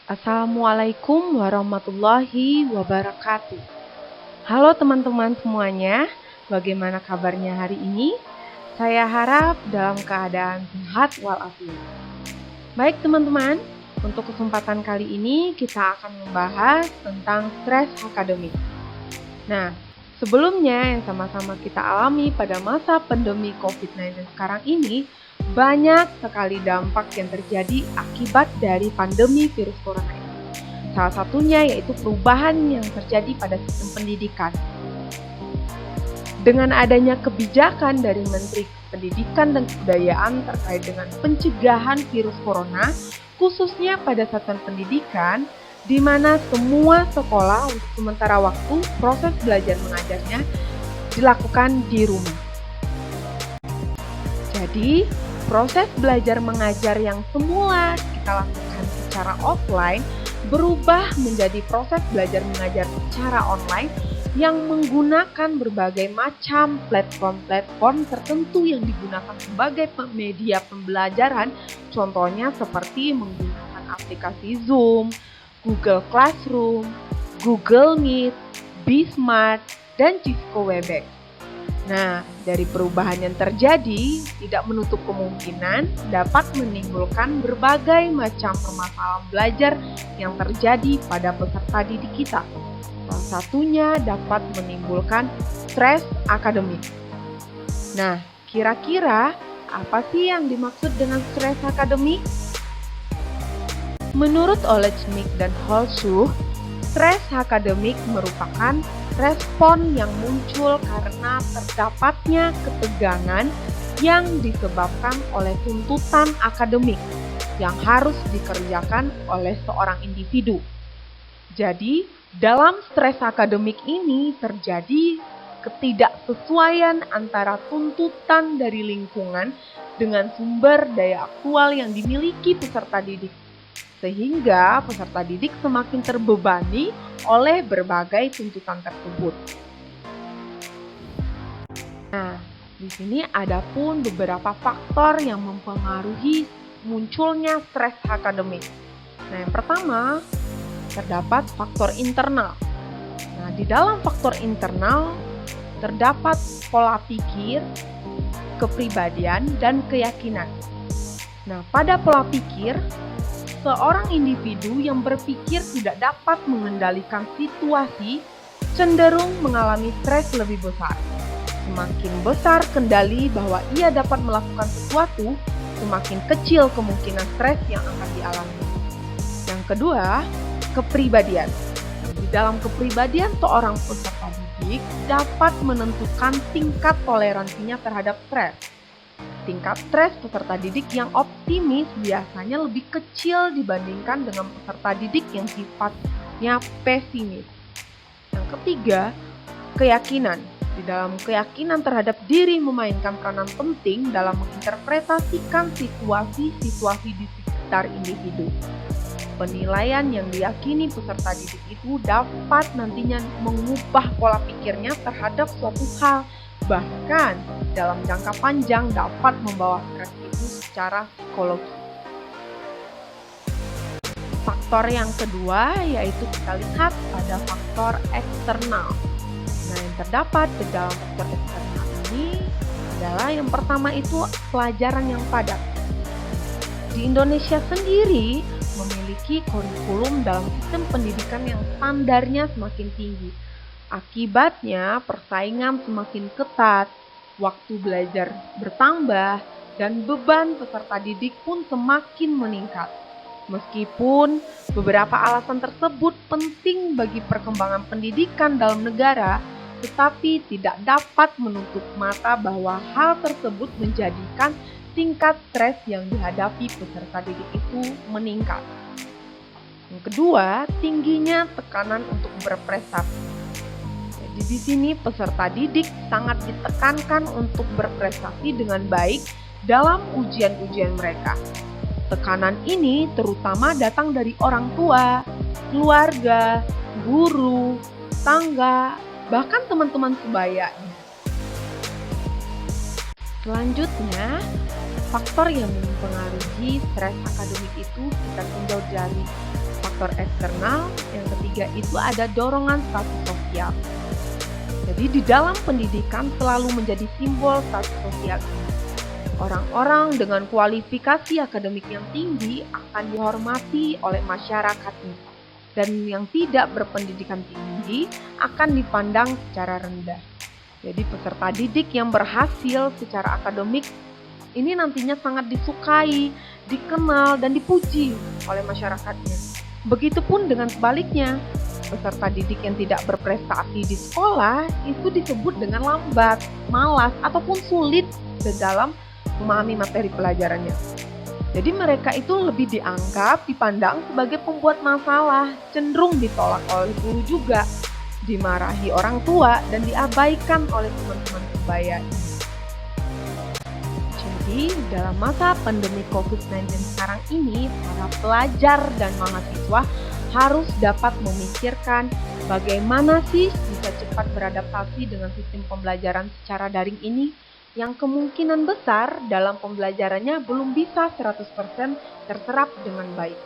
Assalamualaikum warahmatullahi wabarakatuh. Halo teman-teman semuanya, bagaimana kabarnya hari ini? Saya harap dalam keadaan sehat walafiat. Baik teman-teman, untuk kesempatan kali ini kita akan membahas tentang stres akademik. Nah, sebelumnya yang sama-sama kita alami pada masa pandemi COVID-19 sekarang ini, banyak sekali dampak yang terjadi akibat dari pandemi virus corona ini. Salah satunya yaitu perubahan yang terjadi pada sistem pendidikan. Dengan adanya kebijakan dari Menteri Pendidikan dan Kebudayaan terkait dengan pencegahan virus corona, khususnya pada satuan pendidikan, di mana semua sekolah untuk sementara waktu proses belajar mengajarnya dilakukan di rumah. Jadi, proses belajar mengajar yang semula kita lakukan secara offline berubah menjadi proses belajar mengajar secara online yang menggunakan berbagai macam platform-platform tertentu yang digunakan sebagai media pembelajaran, contohnya seperti menggunakan aplikasi Zoom, Google Classroom, Google Meet, Bsmart, dan Cisco Webex. Nah, dari perubahan yang terjadi, tidak menutup kemungkinan dapat menimbulkan berbagai macam permasalahan belajar yang terjadi pada peserta didik kita. Salah satunya dapat menimbulkan stres akademik. Nah, kira-kira apa sih yang dimaksud dengan stres akademik? Menurut Olechnik dan Holschuh, stres akademik merupakan respon yang muncul karena terdapatnya ketegangan yang disebabkan oleh tuntutan akademik yang harus dikerjakan oleh seorang individu. Jadi, dalam stres akademik ini terjadi ketidaksesuaian antara tuntutan dari lingkungan dengan sumber daya aktual yang dimiliki peserta didik, sehingga peserta didik semakin terbebani oleh berbagai tuntutan tersebut. Nah, di sini ada pun beberapa faktor yang mempengaruhi munculnya stres akademik. Nah, yang pertama, terdapat faktor internal. Nah, di dalam faktor internal terdapat pola pikir, kepribadian, dan keyakinan. Nah, pada pola pikir, seorang individu yang berpikir tidak dapat mengendalikan situasi cenderung mengalami stres lebih besar. Semakin besar kendali bahwa ia dapat melakukan sesuatu, semakin kecil kemungkinan stres yang akan dialami. Yang kedua, kepribadian. Di dalam kepribadian seorang peserta didik dapat menentukan tingkat toleransinya terhadap stres. Tingkat stres peserta didik yang optimis biasanya lebih kecil dibandingkan dengan peserta didik yang sifatnya pesimis. Yang ketiga, keyakinan. Di dalam keyakinan terhadap diri memainkan peranan penting dalam menginterpretasikan situasi-situasi di sekitar individu. Penilaian yang diyakini peserta didik itu dapat nantinya mengubah pola pikirnya terhadap suatu hal, bahkan dalam jangka panjang dapat membawa stres itu secara psikologi. Faktor yang kedua yaitu kita lihat pada faktor eksternal. Nah, yang terdapat di dalam faktor eksternal ini adalah yang pertama itu pelajaran yang padat. Di Indonesia sendiri memiliki kurikulum dalam sistem pendidikan yang standarnya semakin tinggi. Akibatnya persaingan semakin ketat, waktu belajar bertambah, dan beban peserta didik pun semakin meningkat. Meskipun beberapa alasan tersebut penting bagi perkembangan pendidikan dalam negara, tetapi tidak dapat menutup mata bahwa hal tersebut menjadikan tingkat stres yang dihadapi peserta didik itu meningkat. Yang kedua, tingginya tekanan untuk berprestasi. Jadi di sini peserta didik sangat ditekankan untuk berprestasi dengan baik dalam ujian-ujian mereka. Tekanan ini terutama datang dari orang tua, keluarga, guru, tetangga, bahkan teman-teman sebayanya. Selanjutnya, faktor yang mempengaruhi stres akademik itu kita tinjau dari faktor eksternal, yang ketiga itu ada dorongan status sosial. Jadi di dalam pendidikan selalu menjadi simbol status sosial. Orang-orang dengan kualifikasi akademik yang tinggi akan dihormati oleh masyarakatnya, dan yang tidak berpendidikan tinggi akan dipandang secara rendah. Jadi peserta didik yang berhasil secara akademik ini nantinya sangat disukai, dikenal, dan dipuji oleh masyarakatnya. Begitupun dengan sebaliknya, peserta didik yang tidak berprestasi di sekolah itu disebut dengan lambat, malas, ataupun sulit dalam memahami materi pelajarannya. Jadi mereka itu lebih dipandang sebagai pembuat masalah, cenderung ditolak oleh guru juga, dimarahi orang tua, dan diabaikan oleh teman-teman sebaya. Jadi dalam masa pandemi COVID-19 sekarang ini, para pelajar dan mahasiswa harus dapat memikirkan bagaimana sih bisa cepat beradaptasi dengan sistem pembelajaran secara daring ini yang kemungkinan besar dalam pembelajarannya belum bisa 100% terserap dengan baik.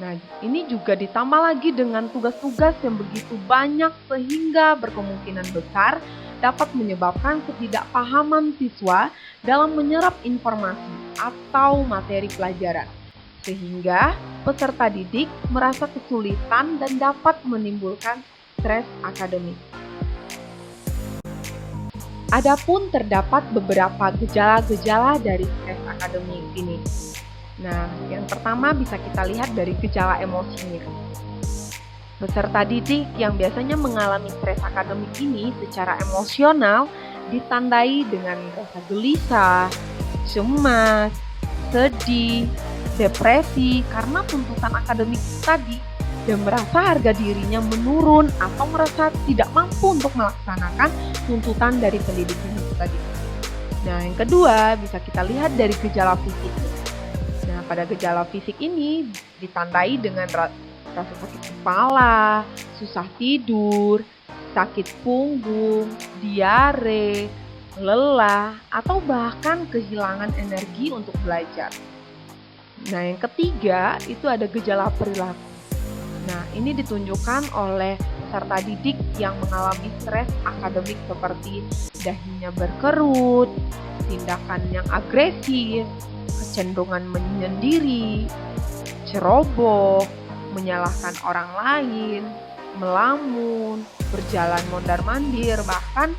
Nah, ini juga ditambah lagi dengan tugas-tugas yang begitu banyak sehingga berkemungkinan besar dapat menyebabkan ketidakpahaman siswa dalam menyerap informasi atau materi pelajaran, sehingga peserta didik merasa kesulitan dan dapat menimbulkan stres akademik. Adapun terdapat beberapa gejala-gejala dari stres akademik ini. Nah, yang pertama bisa kita lihat dari gejala emosinya. Peserta didik yang biasanya mengalami stres akademik ini secara emosional ditandai dengan rasa gelisah, cemas, sedih, depresi karena tuntutan akademik tadi, dan merasa harga dirinya menurun atau merasa tidak mampu untuk melaksanakan tuntutan dari pendidikan itu tadi. Nah, yang kedua bisa kita lihat dari gejala fisik. Nah, pada gejala fisik ini ditandai dengan rasa sakit kepala, susah tidur, sakit punggung, diare, lelah, atau bahkan kehilangan energi untuk belajar. Nah, yang ketiga itu ada gejala perilaku. Nah, ini ditunjukkan oleh peserta didik yang mengalami stres akademik seperti dahinya berkerut, tindakan yang agresif, kecenderungan menyendiri, ceroboh, menyalahkan orang lain, melamun, berjalan mondar-mandir, bahkan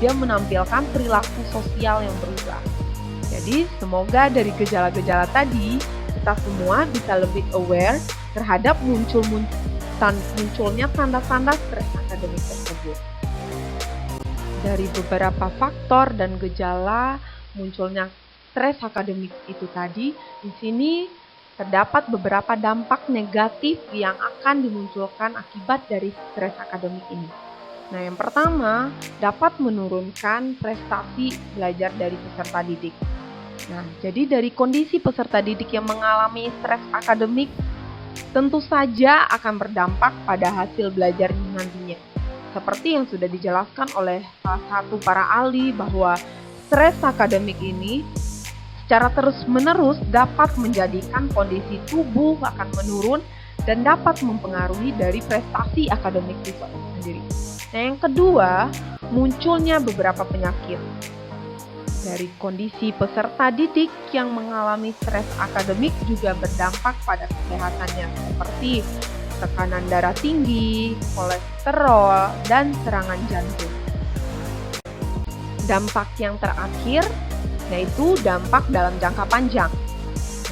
dia menampilkan perilaku sosial yang berubah. Jadi, semoga dari gejala-gejala tadi kita semua bisa lebih aware terhadap munculnya tanda-tanda stres akademik tersebut. Dari beberapa faktor dan gejala munculnya stres akademik itu tadi, di sini terdapat beberapa dampak negatif yang akan dimunculkan akibat dari stres akademik ini. Nah, yang pertama, dapat menurunkan prestasi belajar dari peserta didik. Nah, jadi dari kondisi peserta didik yang mengalami stres akademik tentu saja akan berdampak pada hasil belajarnya nantinya. Seperti yang sudah dijelaskan oleh salah satu para ahli bahwa stres akademik ini secara terus-menerus dapat menjadikan kondisi tubuh akan menurun dan dapat mempengaruhi dari prestasi akademik siswa sendiri. Nah, yang kedua, munculnya beberapa penyakit. Dari kondisi peserta didik yang mengalami stres akademik juga berdampak pada kesehatannya, seperti tekanan darah tinggi, kolesterol, dan serangan jantung. Dampak yang terakhir yaitu dampak dalam jangka panjang.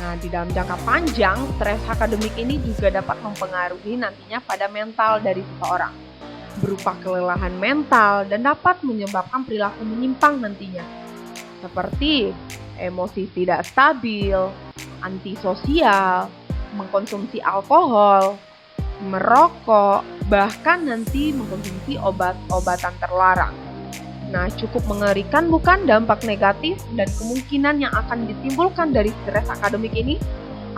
Nah, di dalam jangka panjang, stres akademik ini juga dapat mempengaruhi nantinya pada mental dari seseorang, berupa kelelahan mental dan dapat menyebabkan perilaku menyimpang nantinya, seperti emosi tidak stabil, antisosial, mengkonsumsi alkohol, merokok, bahkan nanti mengkonsumsi obat-obatan terlarang. Nah, cukup mengerikan bukan dampak negatif dan kemungkinan yang akan ditimbulkan dari stres akademik ini?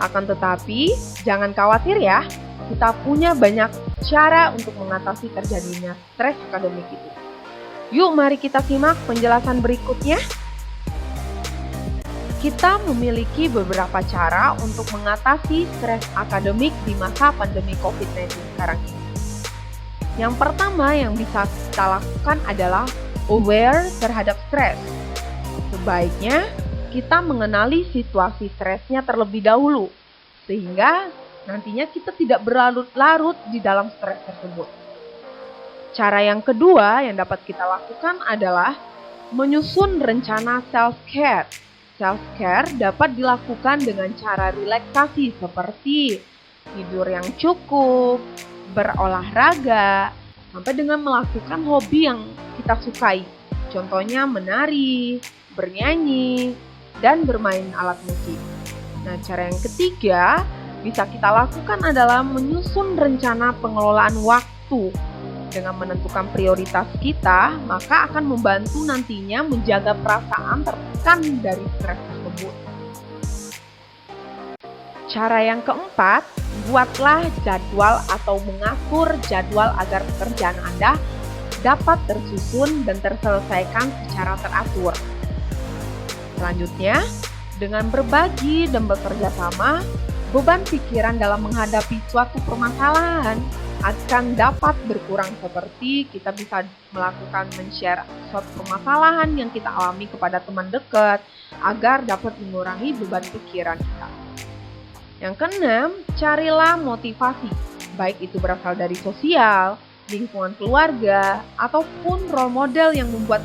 Akan tetapi, jangan khawatir ya, kita punya banyak cara untuk mengatasi terjadinya stres akademik itu. Yuk, mari kita simak penjelasan berikutnya. Kita memiliki beberapa cara untuk mengatasi stres akademik di masa pandemi COVID-19 sekarang ini. Yang pertama yang bisa kita lakukan adalah aware terhadap stres. Sebaiknya kita mengenali situasi stresnya terlebih dahulu, sehingga nantinya kita tidak berlarut-larut di dalam stres tersebut. Cara yang kedua yang dapat kita lakukan adalah menyusun rencana self-care. Self-care dapat dilakukan dengan cara relaksasi seperti tidur yang cukup, berolahraga, sampai dengan melakukan hobi yang kita sukai. Contohnya menari, bernyanyi, dan bermain alat musik. Nah, cara yang ketiga bisa kita lakukan adalah menyusun rencana pengelolaan waktu. Dengan menentukan prioritas kita, maka akan membantu nantinya menjaga perasaan tertekan dari stres tersebut. Cara yang keempat, buatlah jadwal atau mengatur jadwal agar pekerjaan Anda dapat tersusun dan terselesaikan secara teratur. Selanjutnya, dengan berbagi dan bekerja sama, beban pikiran dalam menghadapi suatu permasalahan akan dapat berkurang, seperti kita bisa melakukan men-share suatu permasalahan yang kita alami kepada teman dekat agar dapat mengurangi beban pikiran kita. Yang keenam, carilah motivasi, baik itu berasal dari sosial, lingkungan keluarga, ataupun role model yang membuat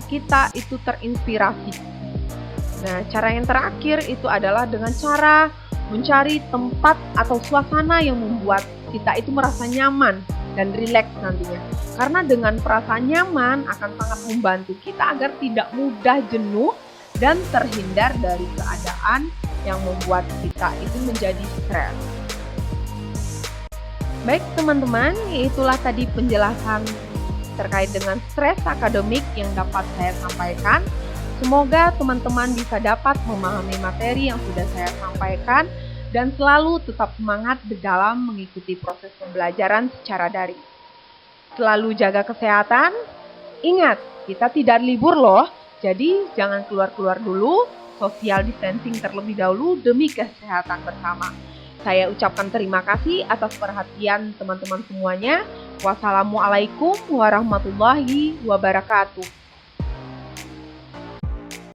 kita itu terinspirasi. Nah, cara yang terakhir itu adalah dengan cara mencari tempat atau suasana yang membuat kita itu merasa nyaman dan rileks nantinya. Karena dengan perasaan nyaman akan sangat membantu kita agar tidak mudah jenuh dan terhindar dari keadaan yang membuat kita itu menjadi stres. Baik teman-teman, itulah tadi penjelasan terkait dengan stres akademik yang dapat saya sampaikan. Semoga teman-teman bisa dapat memahami materi yang sudah saya sampaikan dan selalu tetap semangat di dalam mengikuti proses pembelajaran secara daring. Selalu jaga kesehatan. Ingat, kita tidak libur loh, jadi jangan keluar-keluar dulu, social distancing terlebih dahulu demi kesehatan bersama. Saya ucapkan terima kasih atas perhatian teman-teman semuanya. Wassalamualaikum warahmatullahi wabarakatuh.